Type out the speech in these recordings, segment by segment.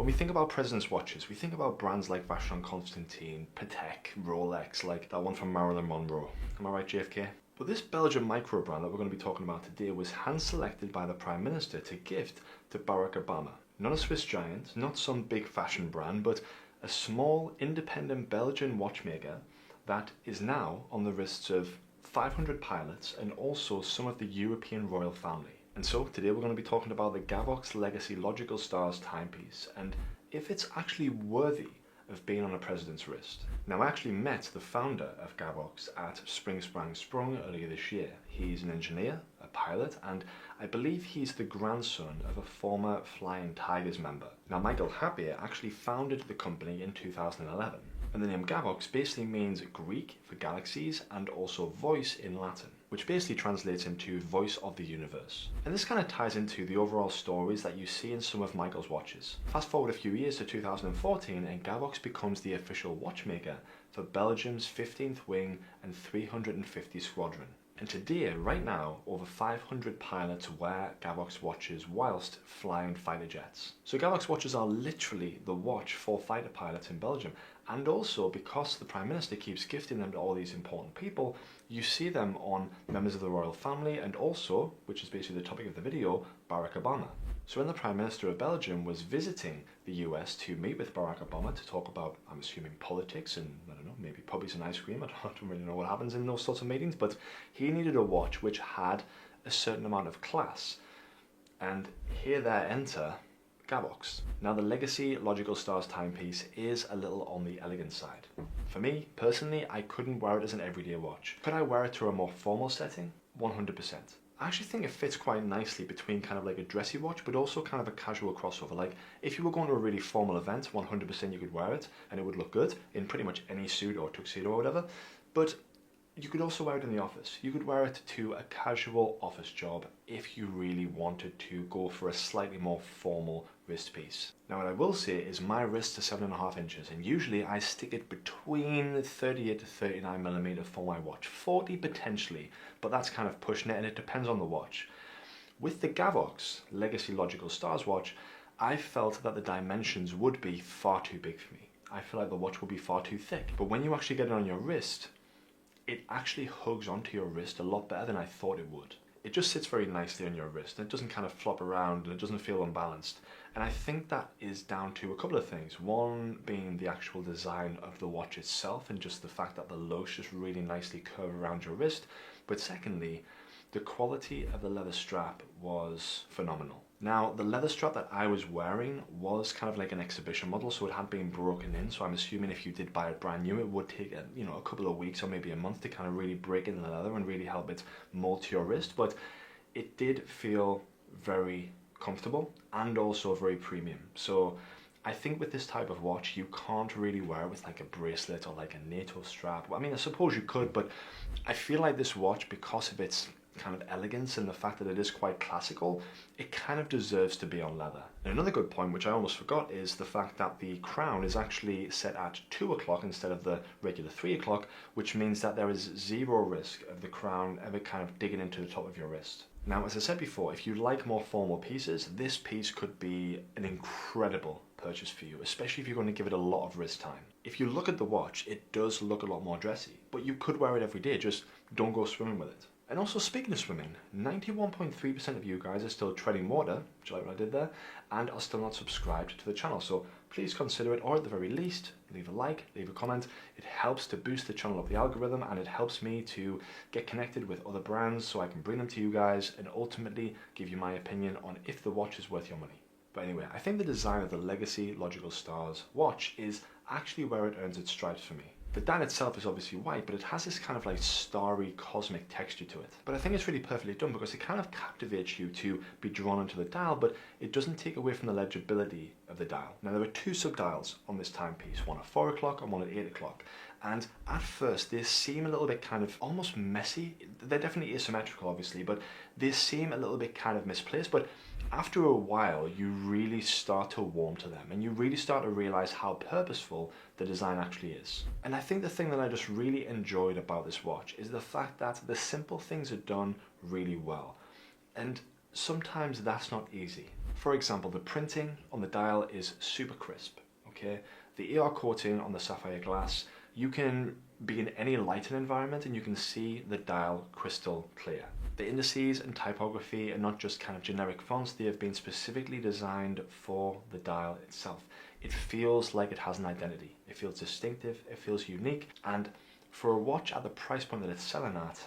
When we think about President's watches, we think about brands like Vacheron Constantin, Patek, Rolex, like that one from Marilyn Monroe. Am I right, JFK? But this Belgian micro brand that we're going to be talking about today was hand-selected by the Prime Minister to gift to Barack Obama. Not a Swiss giant, not some big fashion brand, but a small, independent Belgian watchmaker that is now on the wrists of 500 pilots and also some of the European royal family. And so today we're going to be talking about the Gavox Legacy Logical Stars timepiece and if it's actually worthy of being on a president's wrist. Now I actually met the founder of Gavox at Spring Sprang Sprung earlier this year. He's an engineer, a pilot, and I believe he's the grandson of a former Flying Tigers member. Now Michael Habier actually founded the company in 2011. And the name Gavox basically means Greek for galaxies and also voice in Latin, which basically translates into voice of the universe. And this kind of ties into the overall stories that you see in some of Michael's watches. Fast forward a few years to 2014 and Gavox becomes the official watchmaker for Belgium's 15th Wing and 350 Squadron. And today, right now, over 500 pilots wear Gavox watches whilst flying fighter jets. So Gavox watches are literally the watch for fighter pilots in Belgium. And also, because the Prime Minister keeps gifting them to all these important people, you see them on members of the royal family and also, which is basically the topic of the video, Barack Obama. So when the Prime Minister of Belgium was visiting the US to meet with Barack Obama to talk about, I'm assuming, politics and, I don't know, maybe puppies and ice cream, I don't really know what happens in those sorts of meetings, but he needed a watch which had a certain amount of class. And here there enter Gavox. Now the Legacy Logical Stars timepiece is a little on the elegant side. For me, personally, I couldn't wear it as an everyday watch. Could I wear it to a more formal setting? 100%. I actually think it fits quite nicely between kind of like a dressy watch, but also kind of a casual crossover. Like if you were going to a really formal event, 100% you could wear it and it would look good in pretty much any suit or tuxedo or whatever. But you could also wear it in the office. You could wear it to a casual office job if you really wanted to go for a slightly more formal wrist piece. Now what I will say is my wrist is 7.5 inches and usually I stick it between 38 to 39 millimeter for my watch. 40 potentially, but that's kind of pushing it and it depends on the watch. With the Gavox Legacy Logical Stars watch, I felt that the dimensions would be far too big for me. I feel like the watch would be far too thick. But when you actually get it on your wrist, it actually hugs onto your wrist a lot better than I thought it would. It just sits very nicely on your wrist and it doesn't kind of flop around and it doesn't feel unbalanced. And I think that is down to a couple of things. One being the actual design of the watch itself and just the fact that the loops just really nicely curve around your wrist. But secondly, the quality of the leather strap was phenomenal. Now, the leather strap that I was wearing was kind of like an exhibition model, so it had been broken in. So I'm assuming if you did buy it brand new, it would take a couple of weeks or maybe a month to kind of really break in the leather and really help it mold to your wrist. But it did feel very comfortable and also very premium. So I think with this type of watch, you can't really wear it with like a bracelet or like a NATO strap. I mean, I suppose you could, but I feel like this watch, because of its kind of elegance and the fact that it is quite classical, it kind of deserves to be on leather. And another good point, which I almost forgot, is the fact that the crown is actually set at 2 o'clock instead of the regular 3 o'clock, which means that there is zero risk of the crown ever kind of digging into the top of your wrist. Now, as I said before, if you like more formal pieces, this piece could be an incredible purchase for you, especially if you're going to give it a lot of wrist time. If you look at the watch, it does look a lot more dressy, but you could wear it every day, just don't go swimming with it. And also, speaking of swimming, 91.3% of you guys are still treading water, which you like what I did there, and are still not subscribed to the channel. So please consider it, or at the very least, leave a like, leave a comment. It helps to boost the channel up the algorithm, and it helps me to get connected with other brands so I can bring them to you guys and ultimately give you my opinion on if the watch is worth your money. But anyway, I think the design of the Legacy Logical Stars watch is actually where it earns its stripes for me. The dial itself is obviously white, but it has this kind of like starry cosmic texture to it. But I think it's really perfectly done because it kind of captivates you to be drawn into the dial, but it doesn't take away from the legibility of the dial. Now there are 2 subdials on this timepiece, one at 4 o'clock and one at 8 o'clock. And at first they seem a little bit kind of almost messy. They're definitely asymmetrical obviously, but they seem a little bit kind of misplaced. But after a while you really start to warm to them and you really start to realize how purposeful the design actually is. And I think the thing that I just really enjoyed about this watch is the fact that the simple things are done really well. And sometimes that's not easy. For example, the printing on the dial is super crisp, okay? The AR coating on the sapphire glass, you can be in any lighting environment and you can see the dial crystal clear. The indices and typography are not just kind of generic fonts, they have been specifically designed for the dial itself. It feels like it has an identity. It feels distinctive, it feels unique, and for a watch at the price point that it's selling at,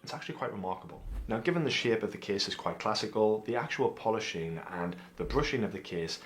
it's actually quite remarkable. Now, given the shape of the case is quite classical, the actual polishing and the brushing of the case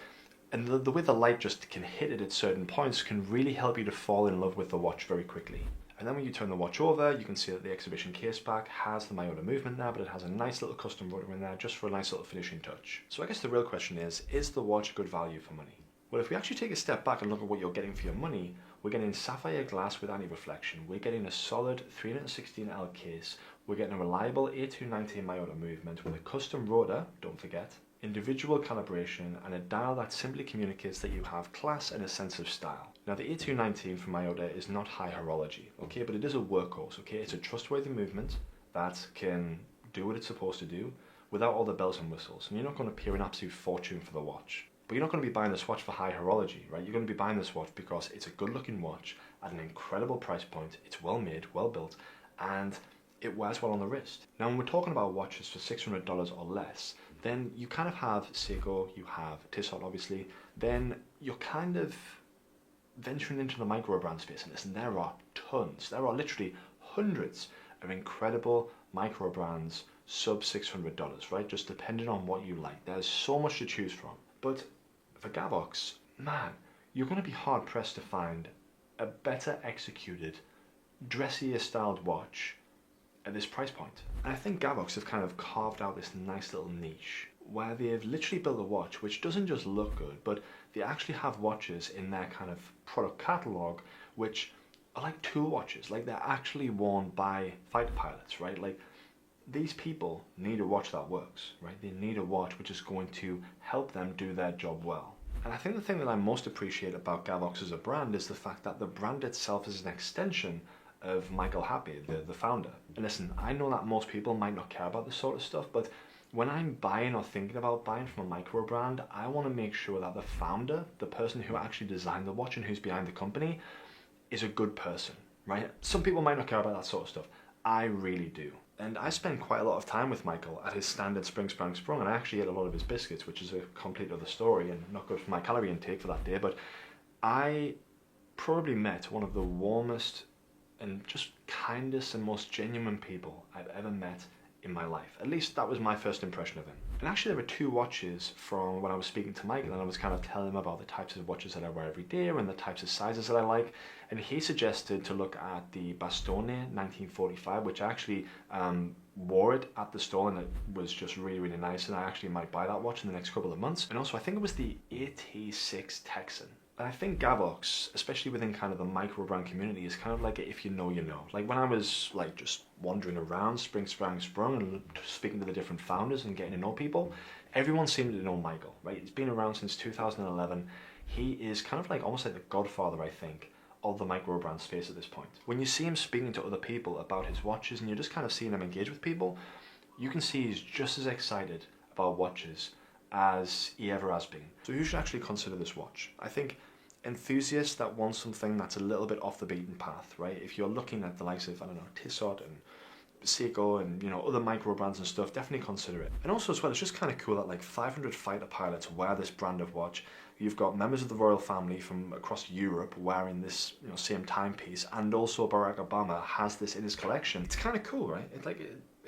and the way the light just can hit it at certain points can really help you to fall in love with the watch very quickly. And then when you turn the watch over, you can see that the exhibition case back has the Miyota movement there, but it has a nice little custom rotor in there just for a nice little finishing touch. So I guess the real question is the watch good value for money? Well, if we actually take a step back and look at what you're getting for your money, we're getting sapphire glass with anti-reflection, we're getting a solid 316L case, we're getting a reliable A290 Miyota movement with a custom rotor, don't forget, individual calibration, and a dial that simply communicates that you have class and a sense of style. Now, the A219 from Miyota is not high horology, okay, but it is a workhorse, okay? It's a trustworthy movement that can do what it's supposed to do without all the bells and whistles, and you're not going to pay an absolute fortune for the watch. But you're not going to be buying this watch for high horology, right? You're going to be buying this watch because it's a good looking watch at an incredible price point, it's well made, well built, and it wears well on the wrist. Now, when we're talking about watches for $600 or less, then you kind of have Seiko, you have Tissot obviously, then you're kind of venturing into the micro brand space, and listen, there are tons, there are literally hundreds of incredible micro brands sub $600, right? Just depending on what you like. There's so much to choose from. But for Gavox, man, you're going to be hard pressed to find a better executed, dressier styled watch at this price point. And I think Gavox have kind of carved out this nice little niche where they've literally built a watch which doesn't just look good, but they actually have watches in their kind of product catalog which are like tool watches, like they're actually worn by fighter pilots, right? Like, these people need a watch that works, right? They need a watch which is going to help them do their job well. And I think the thing that I most appreciate about Gavox as a brand is the fact that the brand itself is an extension of Michael Happy, the founder. And listen, I know that most people might not care about this sort of stuff, but when I'm buying or thinking about buying from a micro brand, I want to make sure that the founder, the person who actually designed the watch and who's behind the company, is a good person, right? Some people might not care about that sort of stuff. I really do. And I spend quite a lot of time with Michael at his standard Spring Sprang Sprung, and I actually ate a lot of his biscuits, which is a complete other story and not good for my calorie intake for that day, but I probably met one of the warmest and just kindest and most genuine people I've ever met in my life. At least that was my first impression of him. And actually there were two watches from when I was speaking to Michael, and I was kind of telling him about the types of watches that I wear every day and the types of sizes that I like, and he suggested to look at the Bastone 1945, which I actually wore it at the store, and it was just really, really nice, and I actually might buy that watch in the next couple of months. And also I think it was the AT6 Texan. And I think Gavox, especially within kind of the micro brand community, is kind of like a if you know, you know. Like when I was like just wandering around Spring Sprang Sprung and speaking to the different founders and getting to know people, everyone seemed to know Michael, right? He's been around since 2011. He is kind of like almost like the godfather, I think, of the micro brand space at this point. When you see him speaking to other people about his watches and you're just kind of seeing him engage with people, you can see he's just as excited about watches as he ever has been. So you should actually consider this watch. I think enthusiasts that want something that's a little bit off the beaten path, right? If you're looking at the likes of, I don't know, Tissot and Seiko and, you know, other micro brands and stuff, definitely consider it. And also as well, it's just kind of cool that like 500 fighter pilots wear this brand of watch. You've got members of the royal family from across Europe wearing this, you know, same timepiece, and also Barack Obama has this in his collection. It's kind of cool, right?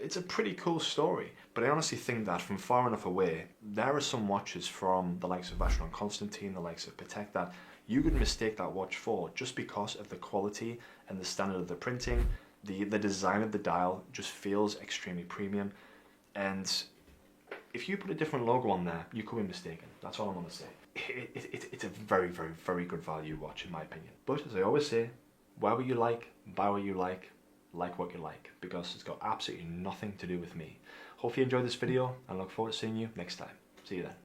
It's a pretty cool story. But I honestly think that from far enough away, there are some watches from the likes of Vacheron Constantin, the likes of Patek, that you could mistake that watch for just because of the quality and the standard of the printing. The design of the dial just feels extremely premium. And if you put a different logo on there, you could be mistaken. That's all I'm going to say. It's a very, very, very good value watch in my opinion. But as I always say, wear what you like, buy what you like what you like, because it's got absolutely nothing to do with me. Hope you enjoyed this video and I look forward to seeing you next time. See you then.